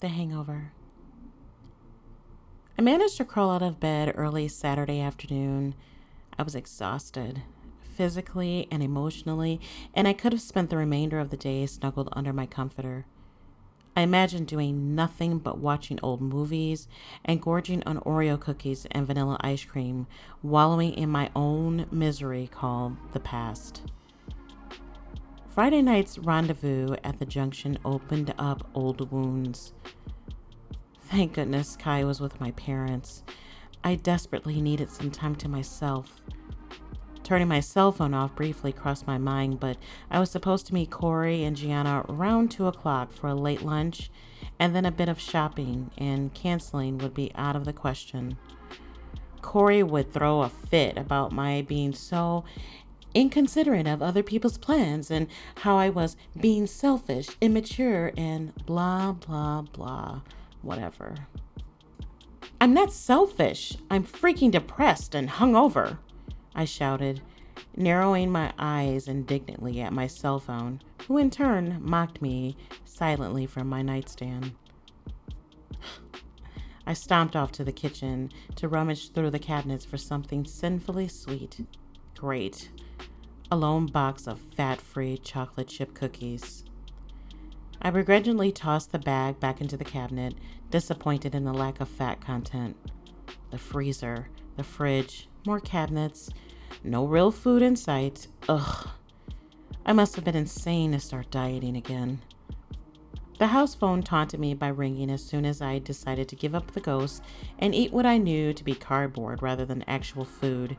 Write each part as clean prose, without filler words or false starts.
The Hangover. I managed to crawl out of bed early Saturday afternoon. I was exhausted, physically and emotionally, and I could have spent the remainder of the day snuggled under my comforter. I imagined doing nothing but watching old movies and gorging on Oreo cookies and vanilla ice cream, wallowing in my own misery called the past. Friday night's rendezvous at the junction opened up old wounds. Thank goodness Kai was with my parents. I desperately needed some time to myself. Turning my cell phone off briefly crossed my mind, but I was supposed to meet Corey and Gianna around 2 o'clock for a late lunch and then a bit of shopping, and canceling would be out of the question. Corey would throw a fit about my being so inconsiderate of other people's plans and how I was being selfish, immature, and blah, blah, blah, whatever. I'm not selfish. I'm freaking depressed and hungover, I shouted, narrowing my eyes indignantly at my cell phone, who in turn mocked me silently from my nightstand. I stomped off to the kitchen to rummage through the cabinets for something sinfully sweet. Great. A lone box of fat-free chocolate chip cookies. I begrudgingly tossed the bag back into the cabinet, disappointed in the lack of fat content. The freezer, the fridge, more cabinets, no real food in sight. Ugh. I must have been insane to start dieting again. The house phone taunted me by ringing as soon as I decided to give up the ghost and eat what I knew to be cardboard rather than actual food.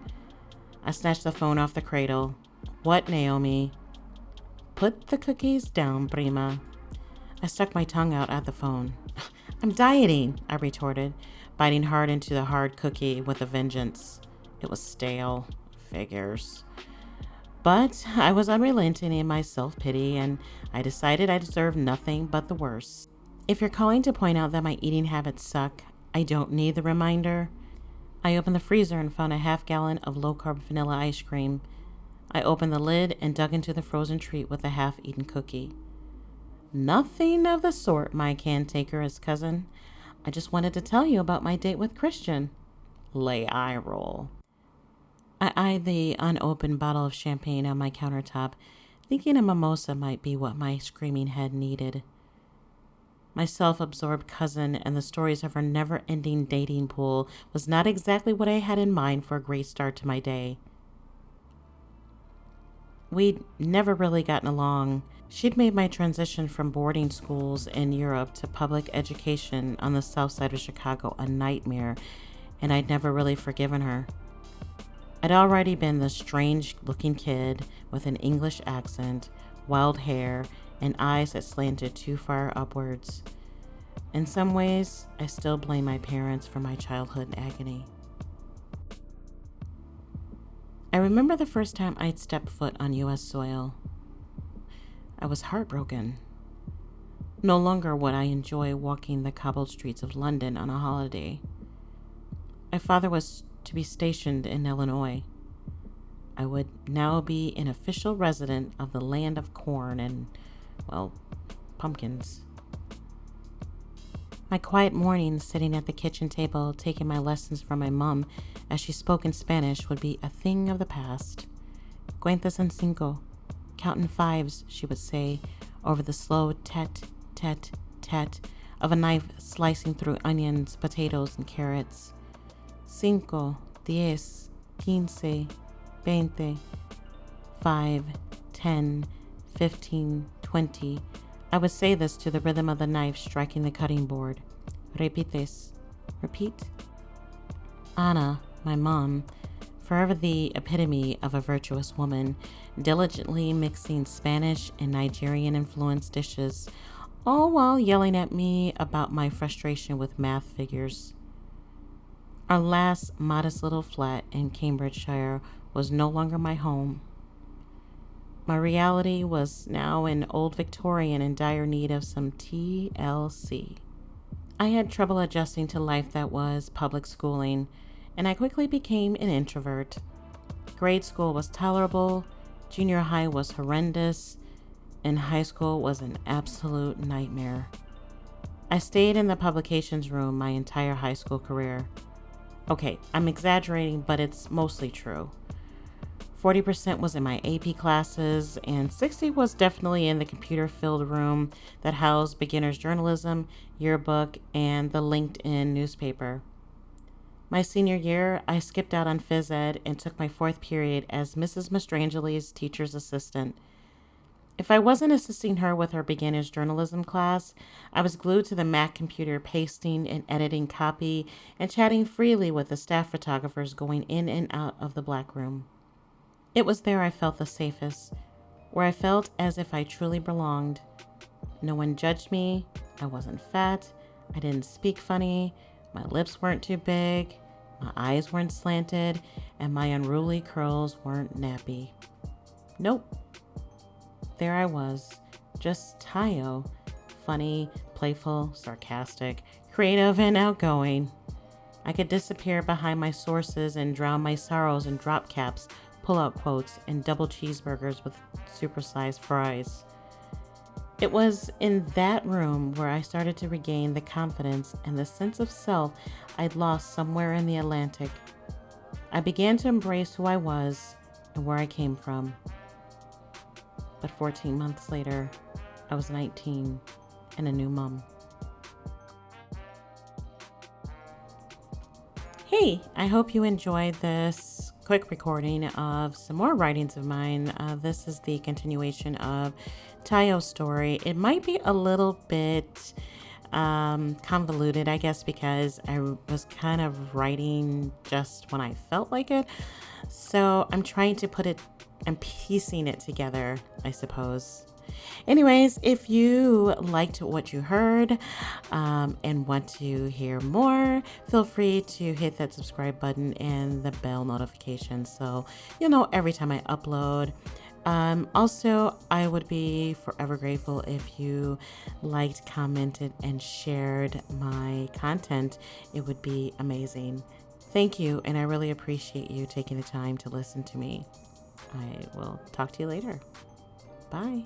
I snatched the phone off the cradle. What, Naomi? Put the cookies down, prima. I stuck my tongue out at the phone. I'm dieting, I retorted, biting hard into the hard cookie with a vengeance. It was stale. Figures. But I was unrelenting in my self-pity, and I decided I deserved nothing but the worst. If you're calling to point out that my eating habits suck, I don't need the reminder. I opened the freezer and found a half-gallon of low-carb vanilla ice cream. I opened the lid and dug into the frozen treat with a half-eaten cookie. Nothing of the sort, my cantankerous cousin. I just wanted to tell you about my date with Christian. Lay eye roll. I eyed the unopened bottle of champagne on my countertop, thinking a mimosa might be what my screaming head needed. My self-absorbed cousin and the stories of her never-ending dating pool was not exactly what I had in mind for a great start to my day. We'd never really gotten along. She'd made my transition from boarding schools in Europe to public education on the south side of Chicago a nightmare, and I'd never really forgiven her. I'd already been the strange-looking kid with an English accent, wild hair, and eyes that slanted too far upwards. In some ways, I still blame my parents for my childhood agony. I remember the first time I'd stepped foot on U.S. soil. I was heartbroken. No longer would I enjoy walking the cobbled streets of London on a holiday. My father was to be stationed in Illinois. I would now be an official resident of the land of corn and, well, pumpkins. My quiet mornings sitting at the kitchen table taking my lessons from my mom as she spoke in Spanish would be a thing of the past. Cuentas en cinco. Counting fives, she would say, over the slow tet, tet, tet of a knife slicing through onions, potatoes, and carrots. 5, 10, 15, 20, 5, 10, 15, 20. I would say this to the rhythm of the knife striking the cutting board. Repites. Repeat. Anna, my mom, forever the epitome of a virtuous woman, diligently mixing Spanish and Nigerian-influenced dishes, all while yelling at me about my frustration with math figures. Our last modest little flat in Cambridgeshire was no longer my home. My reality was now an old Victorian in dire need of some TLC. I had trouble adjusting to life that was public schooling, and I quickly became an introvert. Grade school was tolerable, junior high was horrendous, and high school was an absolute nightmare. I stayed in the publications room my entire high school career. Okay, I'm exaggerating, but it's mostly true. 40% was in my AP classes, and 60 was definitely in the computer-filled room that housed beginner's journalism, yearbook, and the LinkedIn newspaper. My senior year, I skipped out on phys ed and took my fourth period as Mrs. Mastrangeli's teacher's assistant. If I wasn't assisting her with her beginner's journalism class, I was glued to the Mac computer pasting and editing copy and chatting freely with the staff photographers going in and out of the black room. It was there I felt the safest, where I felt as if I truly belonged. No one judged me, I wasn't fat, I didn't speak funny, my lips weren't too big, my eyes weren't slanted, and my unruly curls weren't nappy. Nope. There I was, just Taiyo, funny, playful, sarcastic, creative, and outgoing. I could disappear behind my sources and drown my sorrows in drop caps, pull-out quotes, and double cheeseburgers with supersized fries. It was in that room where I started to regain the confidence and the sense of self I'd lost somewhere in the Atlantic. I began to embrace who I was and where I came from. But 14 months later, I was 19 and a new mom. Hey, I hope you enjoyed this quick recording of some more writings of mine. This is the continuation of Taiyo's story. It might be a little bit convoluted, I guess, because I was kind of writing just when I felt like it. So I'm trying to put it and piecing it together, I suppose. Anyways, if you liked what you heard and want to hear more, feel free to hit that subscribe button and the bell notification so you'll know every time I upload. Also, I would be forever grateful if you liked, commented, and shared my content. It would be amazing. Thank you, and I really appreciate you taking the time to listen to me. I will talk to you later. Bye.